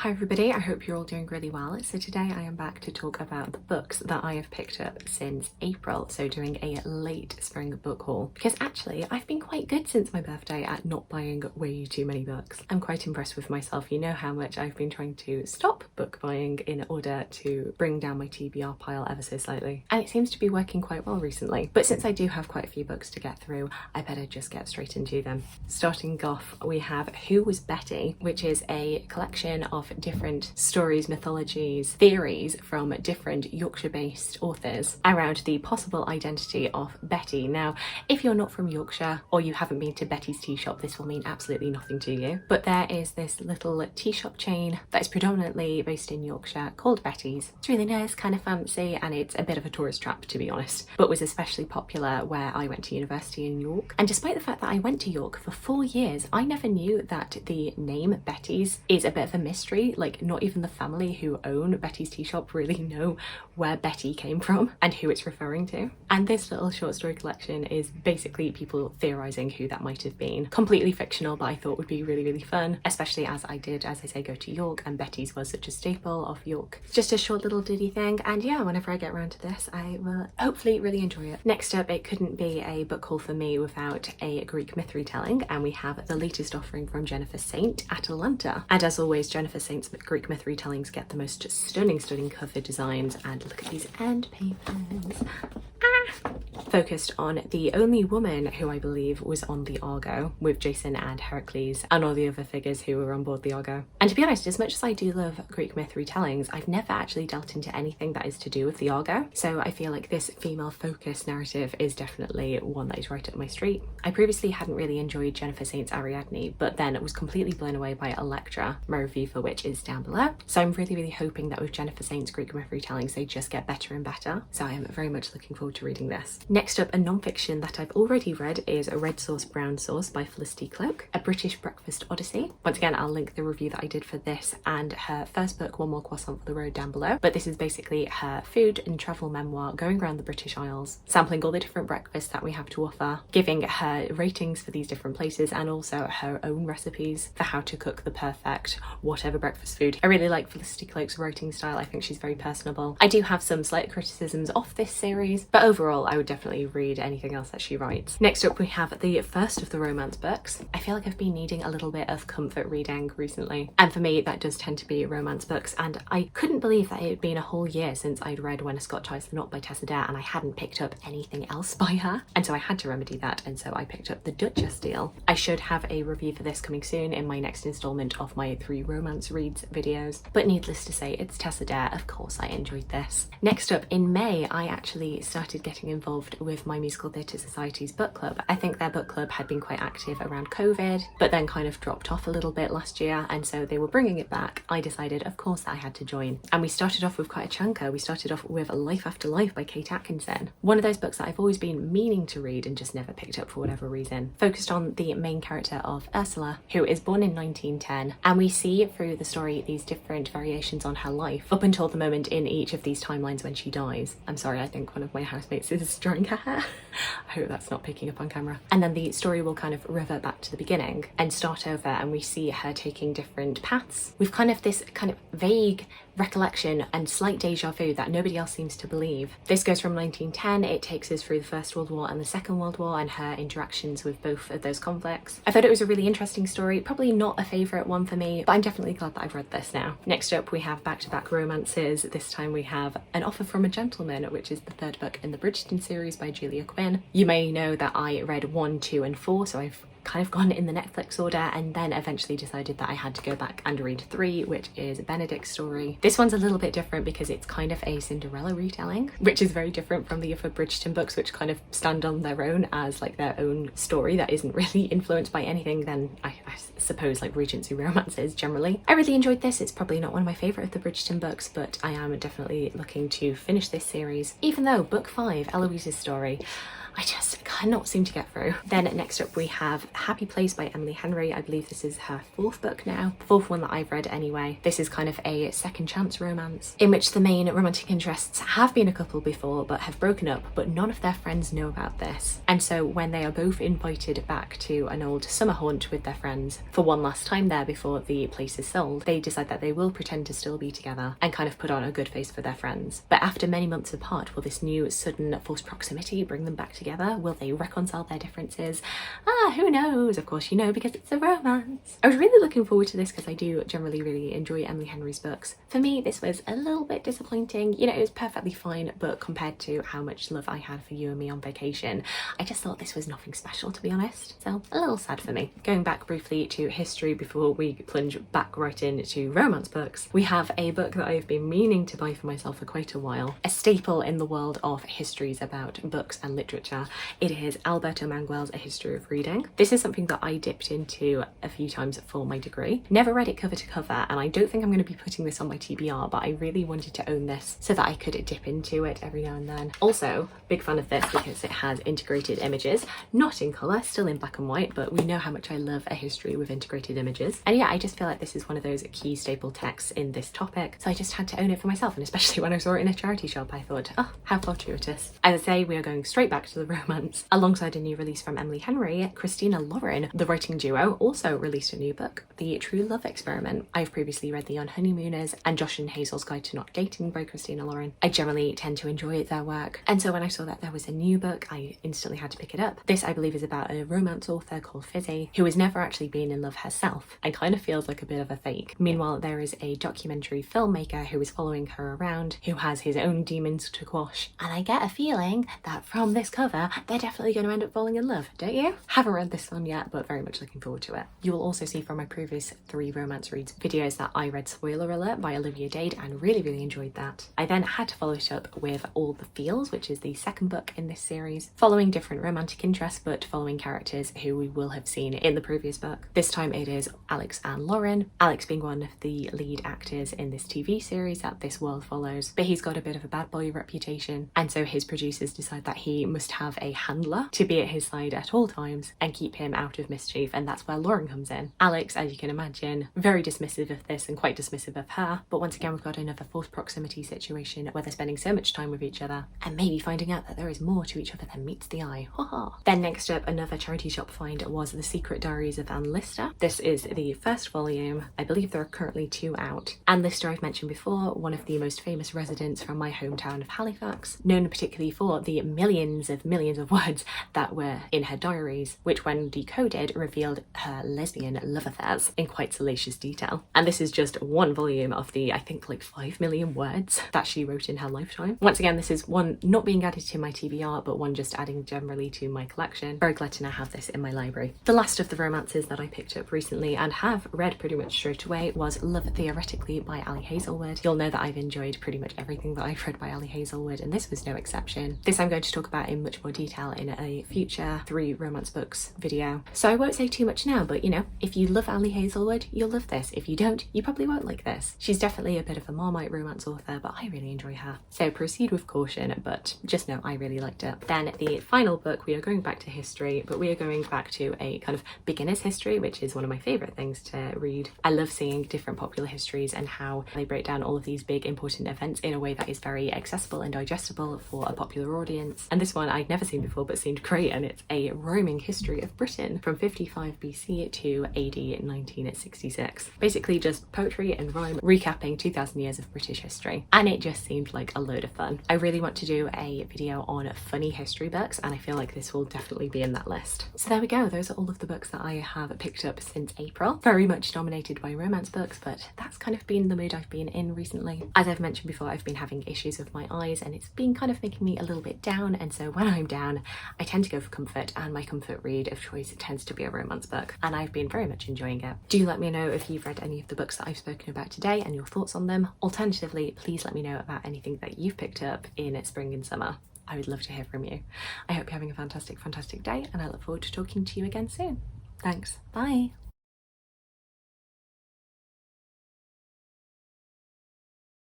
Hi everybody, I hope you're all doing really well. So today I am back to talk about the books that I have picked up since April, so doing a late spring book haul. Because actually I've been quite good since my birthday at not buying way too many books. I'm quite impressed with myself. You know how much I've been trying to stop book buying in order to bring down my TBR pile ever so slightly. And it seems to be working quite well recently. But since I do have quite a few books to get through, I better just get straight into them. Starting off, we have Who Was Betty, which is a collection of different stories, mythologies, theories from different Yorkshire-based authors around the possible identity of Betty. Now, if you're not from Yorkshire or you haven't been to Betty's tea shop, this will mean absolutely nothing to you. But there is this little tea shop chain that is predominantly based in Yorkshire called Betty's. It's really nice, kind of fancy, and it's a bit of a tourist trap, to be honest, but was especially popular where I went to university in York. And despite the fact that I went to York for 4 years, I never knew that the name Betty's is a bit of a mystery. Like, not even the family who own Betty's tea shop really know where Betty came from and who it's referring to. And this little short story collection is basically people theorising who that might have been. Completely fictional, but I thought would be really, really fun, especially as I did, as I say, go to York, and Betty's was such a staple of York. It's just a short little ditty thing, and yeah, whenever I get around to this, I will hopefully really enjoy it. Next up, it couldn't be a book haul for me without a Greek myth retelling, and we have the latest offering from Jennifer Saint, Atalanta. And as always, Jennifer Saint's Greek myth retellings get the most stunning cover designs, and look at these end papers. Focused on the only woman who I believe was on the Argo, with Jason and Heracles and all the other figures who were on board the Argo. And to be honest, as much as I do love Greek myth retellings, I've never actually dealt into anything that is to do with the Argo, so I feel like this female focused narrative is definitely one that is right up my street. I previously hadn't really enjoyed Jennifer Saint's Ariadne, but then was completely blown away by Electra, my review for which is down below. So I'm really hoping that with Jennifer Saint's Greek myth retellings they just get better and better, so I am very much looking forward to reading this. Next up, a non-fiction that I've already read is Red Sauce Brown Sauce by Felicity Cloake, a British breakfast odyssey. Once again, I'll link the review that I did for this and her first book, One More Croissant for the Road, down below. But this is basically her food and travel memoir going around the British Isles, sampling all the different breakfasts that we have to offer, giving her ratings for these different places and also her own recipes for how to cook the perfect whatever breakfast food. I really like Felicity Cloake's writing style. I think she's very personable. I do have some slight criticisms of this series, but overall I would definitely read anything else that she writes. Next up, we have the first of the romance books. I feel like I've been needing a little bit of comfort reading recently, and for me that does tend to be romance books, and I couldn't believe that it had been a whole year since I'd read When a Scot Ties the Knot by Tessa and I hadn't picked up anything else by her, and so I had to remedy that, and so I picked up the Duchess deal. I should have a review for this coming soon in my next installment of my 3 romance reads videos, but needless to say, it's Tessa Dare. Of course I enjoyed this. Next up, in May I actually started getting involved with my Musical Theatre Society's book club. I think their book club had been quite active around COVID, but then kind of dropped off a little bit last year, and so they were bringing it back. I decided, of course, that I had to join. And we started off with quite a chunker. We started off with Life After Life by Kate Atkinson. One of those books that I've always been meaning to read and just never picked up for whatever reason. Focused on the main character of Ursula, who is born in 1910, and we see through the story these different variations on her life up until the moment in each of these timelines when she dies. I'm sorry, I think one of my housemates is drying her hair. I hope that's not picking up on camera. And then the story will kind of revert back to the beginning and start over, and we see her taking different paths with kind of this kind of vague recollection and slight deja vu that nobody else seems to believe. This goes from 1910, it takes us through the First World War and the Second World War and her interactions with both of those conflicts. I thought it was a really interesting story, probably not a favourite one for me, but I'm definitely glad that I've read this now. Next up, we have back-to-back romances. This time we have An Offer from a Gentleman, which is the 3rd book in the Bridgerton series by Julia Quinn. You may know that I read 1, 2 and 4, so I've kind of gone in the Netflix order, and then eventually decided that I had to go back and read 3, which is Benedict's story. This one's a little bit different because it's kind of a Cinderella retelling, which is very different from the other Bridgerton books, which kind of stand on their own as like their own story that isn't really influenced by anything than I suppose like Regency romances generally. I really enjoyed this. It's probably not one of my favourite of the Bridgerton books, but I am definitely looking to finish this series, even though book 5, Eloise's story, I just cannot seem to get through. Then next up we have Happy Place by Emily Henry. I believe this is her 4th book now, the 4th one that I've read anyway. This is kind of a second chance romance in which the main romantic interests have been a couple before but have broken up, but none of their friends know about this. And so when they are both invited back to an old summer haunt with their friends for one last time there before the place is sold, they decide that they will pretend to still be together and kind of put on a good face for their friends. But after many months apart, will this new sudden forced proximity bring them back together? Will they reconcile their differences? Who knows? Of course you know, because it's a romance. I was really looking forward to this because I do generally really enjoy Emily Henry's books. For me, this was a little bit disappointing. You know, it was perfectly fine, but compared to how much love I had for You and Me on Vacation, I just thought this was nothing special, to be honest. So a little sad for me. Going back briefly to history before we plunge back right into romance books, we have a book that I've been meaning to buy for myself for quite a while. A staple in the world of histories about books and literature. It is Alberto Manguel's A History of Reading. This is something that I dipped into a few times for my degree. Never read it cover to cover, and I don't think I'm going to be putting this on my TBR, but I really wanted to own this so that I could dip into it every now and then. Also, big fan of this because it has integrated images, not in colour, still in black and white, but we know how much I love a history with integrated images. And yeah, I just feel like this is one of those key staple texts in this topic, so I just had to own it for myself, and especially when I saw it in a charity shop, I thought, oh, how fortuitous. As I say, we are going straight back to the romance. Alongside a new release from Emily Henry, Christina Lauren, the writing duo, also released a new book, The True Love Experiment. I've previously read The Unhoneymooners and Josh and Hazel's Guide to Not Dating by Christina Lauren. I generally tend to enjoy their work, and so when I saw that there was a new book, I instantly had to pick it up. This, I believe, is about a romance author called Fizzy, who has never actually been in love herself and kind of feels like a bit of a fake. Meanwhile, there is a documentary filmmaker who is following her around, who has his own demons to quash, and I get a feeling that from this cover, they're definitely going to end up falling in love, don't you? Haven't read this one yet, but very much looking forward to it. You will also see from my previous 3 romance reads videos that I read Spoiler Alert by Olivia Dade and really enjoyed that. I then had to follow it up with All the Feels, which is the 2nd book in this series, following different romantic interests but following characters who we will have seen in the previous book. This time it is Alex and Lauren, Alex being one of the lead actors in this TV series that this world follows, but he's got a bit of a bad boy reputation, and so his producers decide that he must have a handler to be at his side at all times and keep him out of mischief, and that's where Lauren comes in. Alex, as you can imagine, very dismissive of this and quite dismissive of her, but once again we've got another forced proximity situation where they're spending so much time with each other and maybe finding out that there is more to each other than meets the eye. Then next up, another charity shop find was The Secret Diaries of Anne Lister. This is the 1st volume. I believe there are currently 2 out. Anne Lister, I've mentioned before, one of the most famous residents from my hometown of Halifax, known particularly for the millions of words that were in her diaries, which when decoded revealed her lesbian love affairs in quite salacious detail. And this is just 1 volume of the, I think, like 5 million words that she wrote in her lifetime. Once again, this is one not being added to my TBR, but one just adding generally to my collection. Very glad to now have this in my library. The last of the romances that I picked up recently and have read pretty much straight away was Love Theoretically by Ali Hazelwood. You'll know that I've enjoyed pretty much everything that I've read by Ali Hazelwood, and this was no exception. This I'm going to talk about in much more detail in a future 3 romance books video, so I won't say too much now, but you know, if you love Ali Hazelwood, you'll love this. If you don't, you probably won't like this. She's definitely a bit of a Marmite romance author, but I really enjoy her, so proceed with caution, but just know I really liked it. Then the final book, we are going back to history, but we are going back to a kind of beginner's history, which is one of my favourite things to read. I love seeing different popular histories and how they break down all of these big important events in a way that is very accessible and digestible for a popular audience. And this one I'd never seen before but seemed great, and it's a roaming history of Britain from 55 BC to AD 1966. Basically just poetry and rhyme recapping 2,000 years of British history, and it just seemed like a load of fun. I really want to do a video on funny history books, and I feel like this will definitely be in that list. So there we go, those are all of the books that I have picked up since April. Very much dominated by romance books, but that's kind of been the mood I've been in recently. As I've mentioned before, I've been having issues with my eyes and it's been kind of making me a little bit down, and so when I'm down I tend to go for comfort, and my comfort read of choice tends to be a romance book, and I've been very much enjoying it. Do let me know if you've read any of the books that I've spoken about today and your thoughts on them. Alternatively, please let me know about anything that you've picked up in spring and summer. I would love to hear from you. I hope you're having a fantastic day, and I look forward to talking to you again soon. Thanks. Bye.